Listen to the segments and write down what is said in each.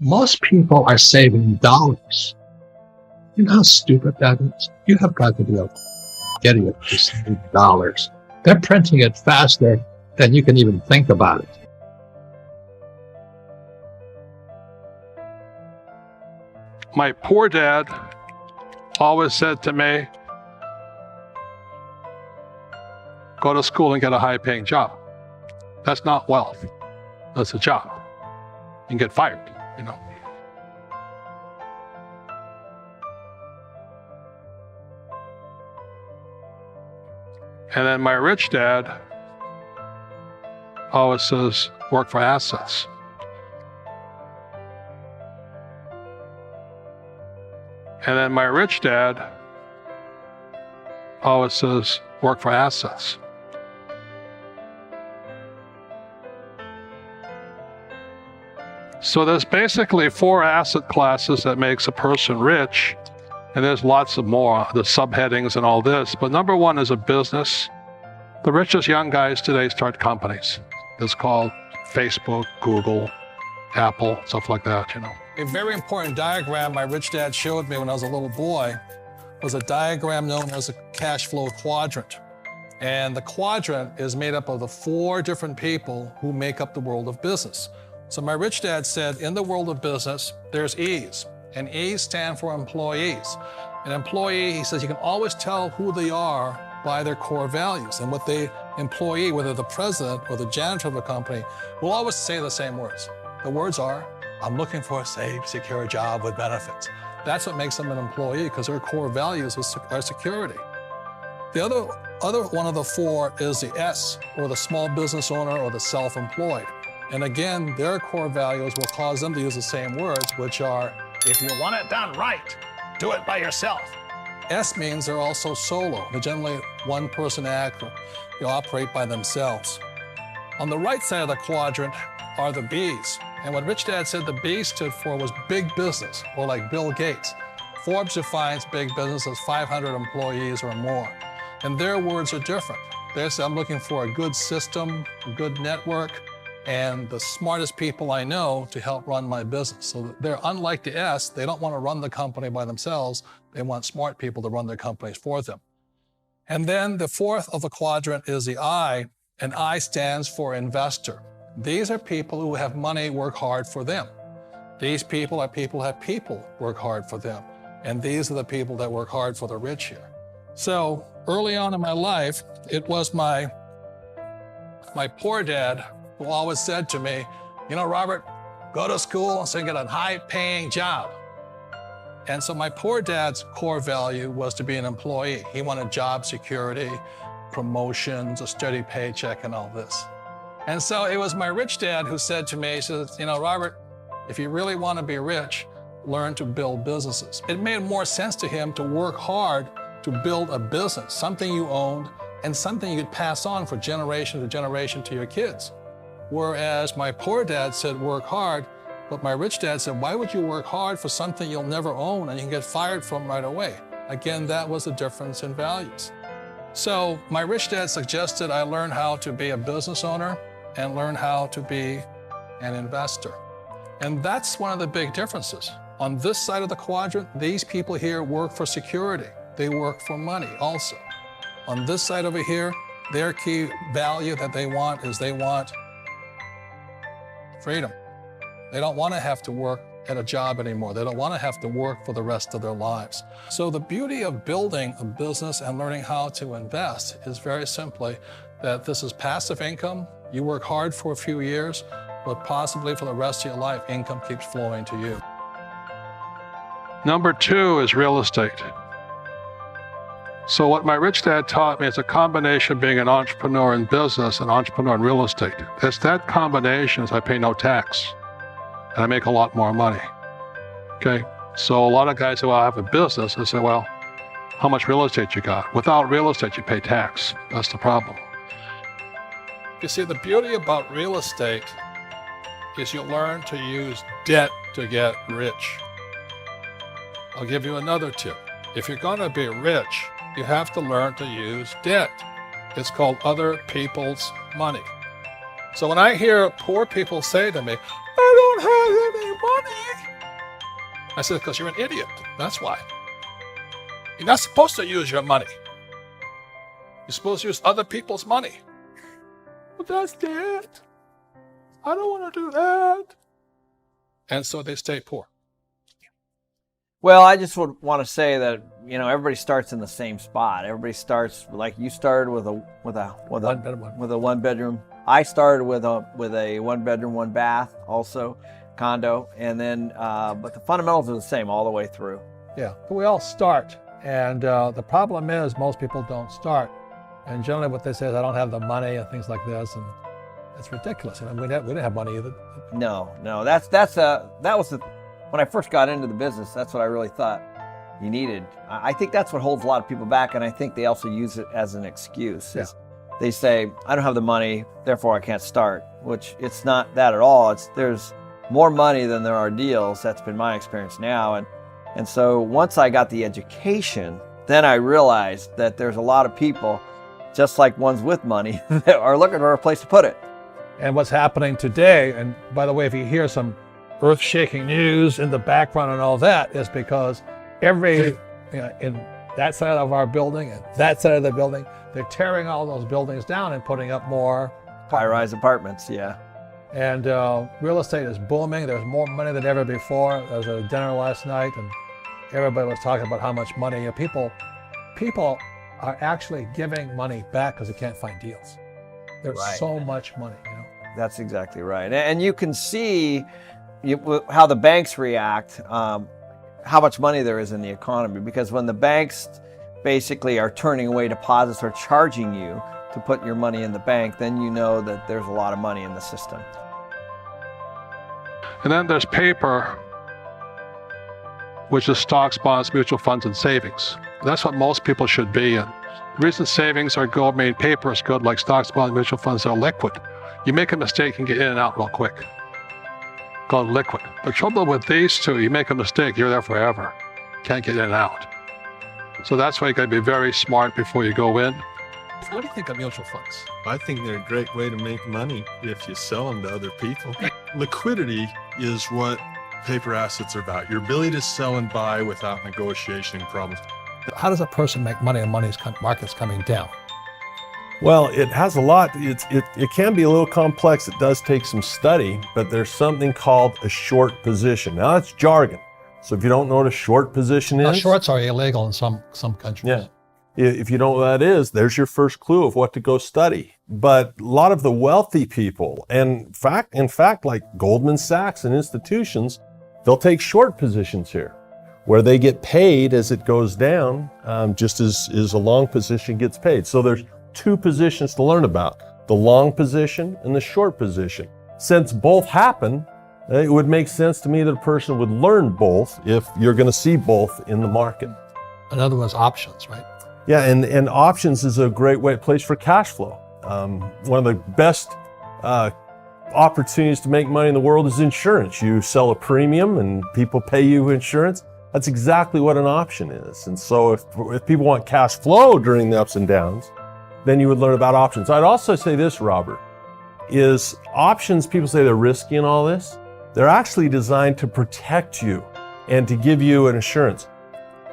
Most people are saving dollars. You know how stupid that is? You have got to be a idiot to save dollars. They're printing it faster than you can even think about it. My poor dad always said to me, go to school and get a high-paying job. That's not wealth. That's a job. You can get fired, you know. And then my rich dad always says, work for assets. And then my rich dad always says, work for assets. So there's basically 4 asset classes that makes a person rich, and there's lots of more, the subheadings and all this. But number 1 is a business. The richest young guys today start companies. It's called Facebook, Google, Apple, stuff like that, you know. A very important diagram my rich dad showed me when I was a little boy was a diagram known as a cash flow quadrant. And the quadrant is made up of the 4 different people who make up the world of business. So my rich dad said, in the world of business, there's E's, and E's stand for employees. An employee, he says, you can always tell who they are by their core values. And what the employee, whether the president or the janitor of the company, will always say the same words. The words are, I'm looking for a safe, secure job with benefits. That's what makes them an employee, because their core values are security. The other one of the 4 is the S, or the small business owner or the self-employed. And again, their core values will cause them to use the same words, which are, if you want it done right, do it by yourself. S means they're also solo. They're generally one-person act, they operate by themselves. On the right side of the quadrant are the B's. And what Rich Dad said the B stood for was big business, or like Bill Gates. Forbes defines big business as 500 employees or more. And their words are different. They say, I'm looking for a good system, a good network, and the smartest people I know to help run my business. So they're unlike the S, they don't want to run the company by themselves. They want smart people to run their companies for them. And then the 4th of the quadrant is the I, and I stands for investor. These are people who have money work hard for them. These people are people who have people work hard for them. And these are the people that work hard for the rich here. So early on in my life, it was my poor dad who always said to me, you know, Robert, go to school so you get a high-paying job. And so my poor dad's core value was to be an employee. He wanted job security, promotions, a steady paycheck, and all this. And so it was my rich dad who said to me, he says, you know, Robert, if you really want to be rich, learn to build businesses. It made more sense to him to work hard to build a business, something you owned and something you could pass on for generation to generation to your kids. Whereas my poor dad said, work hard, but my rich dad said, why would you work hard for something you'll never own and you can get fired from right away? Again, that was the difference in values. So my rich dad suggested I learn how to be a business owner and learn how to be an investor. And that's one of the big differences. On this side of the quadrant, these people here work for security. They work for money also. On this side over here, their key value that they want is they want freedom. They don't want to have to work at a job anymore. They don't want to have to work for the rest of their lives. So the beauty of building a business and learning how to invest is very simply that this is passive income. You work hard for a few years, but possibly for the rest of your life, income keeps flowing to you. Number 2 is real estate. So what my rich dad taught me is a combination of being an entrepreneur in business and entrepreneur in real estate. It's that combination is I pay no tax and I make a lot more money. Okay, so a lot of guys say, well, I have a business. I say, well, how much real estate you got? Without real estate, you pay tax. That's the problem. You see, the beauty about real estate is you learn to use debt to get rich. I'll give you another tip. If you're going to be rich, you have to learn to use debt. It's called other people's money. So when I hear poor people say to me, I don't have any money, I said, because you're an idiot. That's why. You're not supposed to use your money. You're supposed to use other people's money. But that's it. I don't want to do that. And so they stay poor. Well, I just would want to say that, everybody starts in the same spot. Everybody starts like you started with a one bedroom. I started with a 1 bedroom, 1 bath, also condo, and then but the fundamentals are the same all the way through. Yeah, but we all start, and the problem is most people don't start, and generally what they say is I don't have the money and things like this, and it's ridiculous. We didn't have money either. No, when I first got into the business, that's what I really thought you needed. I think that's what holds a lot of people back, and I think they also use it as an excuse. Yeah. They say, I don't have the money, therefore I can't start, which it's not that at all. There's more money than there are deals. That's been my experience now. And so once I got the education, then I realized that there's a lot of people, just like ones with money, that are looking for a place to put it. And what's happening today, and by the way, if you hear some earth-shaking news in the background and all that, is because in that side of our building and that side of the building, they're tearing all those buildings down and putting up more high-rise apartments, yeah. And real estate is booming. There's more money than ever before. There was a dinner last night, and everybody was talking about how much money. People are actually giving money back because they can't find deals. There's so much money. That's exactly right. And you can see how the banks react, how much money there is in the economy, because when the banks basically are turning away deposits or charging you to put your money in the bank, then you know that there's a lot of money in the system. And then there's paper, which is stocks, bonds, mutual funds, and savings. That's what most people should be in. The reason savings are good, paper is good, like stocks, bonds, mutual funds, are liquid. You make a mistake and get in and out real quick. Called liquid. The trouble with these two, you make a mistake, you're there forever. Can't get in and out. So that's why you got to be very smart before you go in. What do you think of mutual funds? I think they're a great way to make money if you sell them to other people. Liquidity is what paper assets are about. Your ability to sell and buy without negotiation problems. How does a person make money when market's coming down? Well, it has a lot. It can be a little complex. It does take some study, but there's something called a short position. Now that's jargon. So if you don't know what a short position is, shorts are illegal in some countries. Yeah. If you don't know what that is, there's your first clue of what to go study. But a lot of the wealthy people, and in fact, like Goldman Sachs and institutions, they'll take short positions here, where they get paid as it goes down, just as a long position gets paid. So there's 2 positions to learn about, the long position and the short position. Since both happen, it would make sense to me that a person would learn both if you're going to see both in the market. In other words, options, right? Yeah, and options is a great place for cash flow. One of the best opportunities to make money in the world is insurance. You sell a premium and people pay you insurance. That's exactly what an option is. And so if people want cash flow during the ups and downs, then you would learn about options. I'd also say this, Robert, is options, people say they're risky and all this. They're actually designed to protect you and to give you an assurance.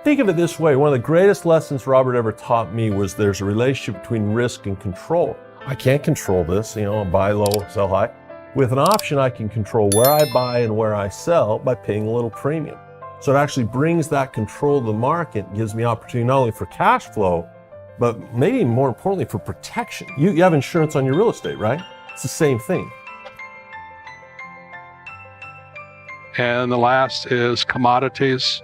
Think of it this way. One of the greatest lessons Robert ever taught me was there's a relationship between risk and control. I can't control this, buy low, sell high. With an option, I can control where I buy and where I sell by paying a little premium. So it actually brings that control to the market, gives me opportunity not only for cash flow, but maybe more importantly for protection. You have insurance on your real estate, right? It's the same thing. And the last is commodities.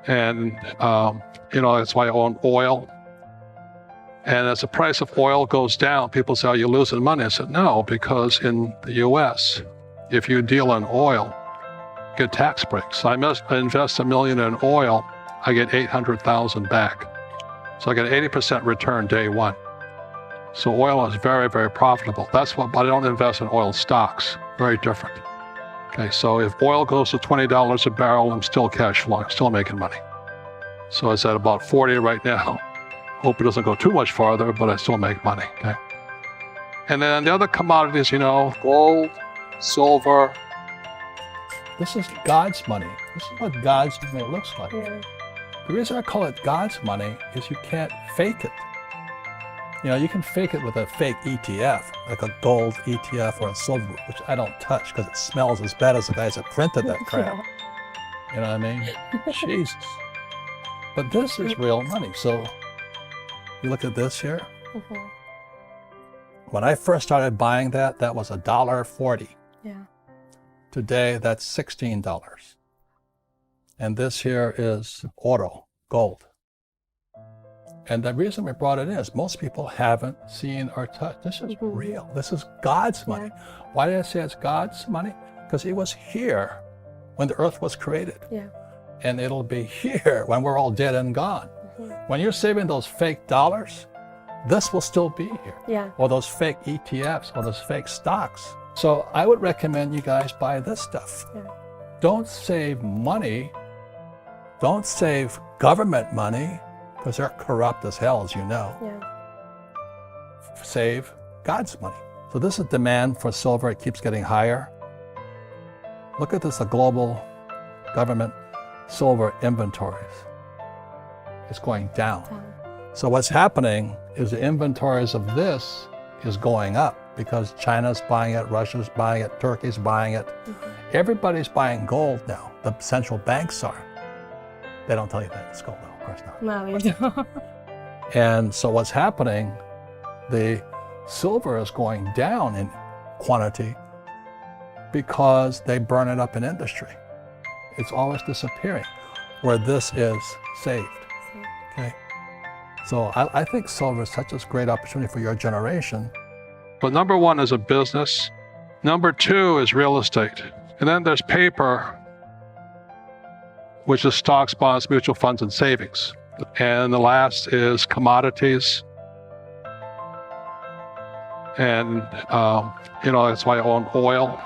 And, that's why I own oil. And as the price of oil goes down, people say, you're losing money. I said, no, because in the US, if you deal in oil, you get tax breaks. I invest $1 million in oil, I get $800,000 back. So I get 80% return day one. So oil is very, very profitable. But I don't invest in oil stocks. Very different. Okay, so if oil goes to $20 a barrel, I'm still cash flowing, I'm still making money. So it's at about 40 right now. Hope it doesn't go too much farther, but I still make money, okay? And then the other commodities, gold, silver, This is God's money. This is what God's money looks like. Yeah. The reason I call it God's money is you can't fake it. You know, you can fake it with a fake ETF, like a gold ETF or a silver, which I don't touch because it smells as bad as the guys that printed that crap. You know what I mean? Jesus. But this is real money. So you look at this here. Mhm. When I first started buying that, that was $1.40. Yeah. Today, that's $16. And this here is auto, gold. And the reason we brought it in is most people haven't seen or touched. This is Mhm. real. This is God's money. Why did I say it's God's money? Because He was here when the earth was created. Yeah. And it'll be here when we're all dead and gone. Mhm. When you're saving those fake dollars, this will still be here. Yeah. Or those fake ETFs or those fake stocks. So I would recommend you guys buy this stuff. Yeah. Don't save money. Don't save government money because they're corrupt as hell, as you know. Yeah. Save God's money. So this is demand for silver. It keeps getting higher. Look at this, the global government silver inventories. It's going down. So what's happening is the inventories of this is going up because China's buying it, Russia's buying it, Turkey's buying it. Everybody's buying gold now. The central banks are. They don't tell you that it's gold, though, of course not. No, you don't. And so what's happening, the silver is going down in quantity because they burn it up in industry. It's always disappearing, where this is saved. Okay. So I think silver is such a great opportunity for your generation. But number one is a business. Number two is real estate. And then there's paper, which is stocks, bonds, mutual funds, and savings. And the last is commodities. And, that's why I own oil.